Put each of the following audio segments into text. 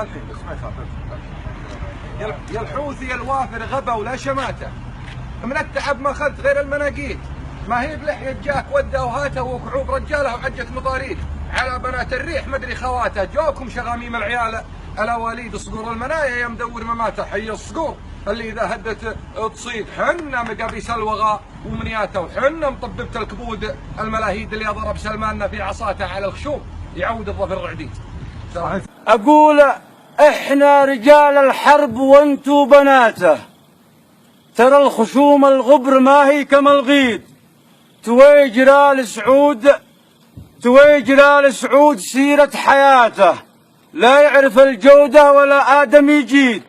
الحين بس ما يخاف. يا الحوثي يا الوافر غبا ولا شماته، من التعب ما اخذت غير المناقيد، ما هي بلحية جاك وده وهاته وكعوب رجاله وعجة مطاريد، على بنات الريح مدري خواته، جوكم شغاميم العيال الاواليد، صقور المنايا يا مدور مماته، حي الصقور اللي اذا هدت تصيد، حنا مقابيس الوغى ومنياته، وحنا مطببة الكبود الملاهيد اللي ضرب سلماننا في عصاته على الخشوم يعود الظفر العديد. اقول احنا رجال الحرب وانتو بناته، ترى الخشوم الغبر ما هي كما الغيد، توي جلال سعود سيرة حياته، لا يعرف الجودة ولا آدم يجيد،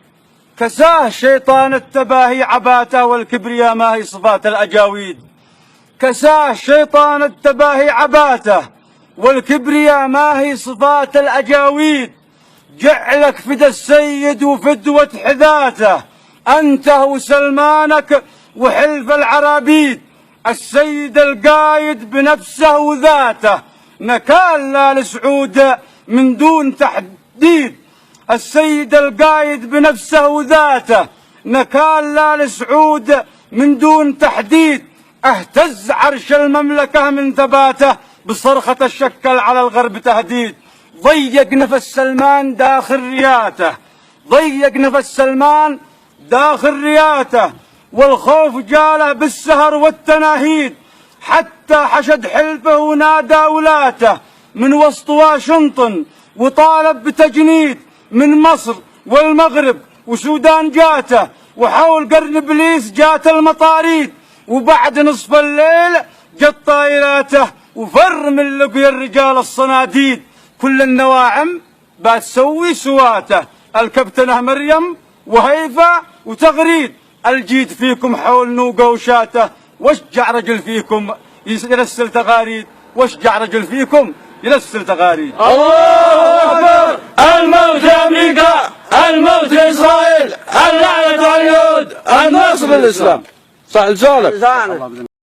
كساه شيطان التباهي عباته، والكبرياء ما هي صفات الأجاويد، كساه شيطان التباهي عباته، والكبرياء ما هي صفات الأجاويد، جعلك فدى السيد وفدوة حذاته، أنت وسلمانك وحلف العرابيد، السيد القايد بنفسه وذاته، نكال لا لسعود من دون تحديد، السيد القايد بنفسه وذاته، نكال لا لسعود من دون تحديد، اهتز عرش المملكة من ثباته، بصرخة الشكل على الغرب تهديد، ضيق نفس سلمان داخل رياته، ضيق نفس سلمان داخل رياته، والخوف جاله بالسهر والتناهيد، حتى حشد حلفه ونادى ولاته، من وسط واشنطن وطالب بتجنيد، من مصر والمغرب وسودان جاته، وحول قرن ابليس جات المطاريد، وبعد نصف الليل جت طايراته، وفر من لقي الرجال الصناديد، كل النواعم بتسوي سواته، الكابتنه مريم وهيفا وتغريد، الجيد فيكم حول نوقه وشاته، واشجع رجل فيكم يرسل تغاريد، واشجع رجل فيكم يرسل تغاريد. الله اكبر، الموت لامريكا، الموت لاسرائيل، اللعنه على اليهود، النصر للاسلام. صح لسانك.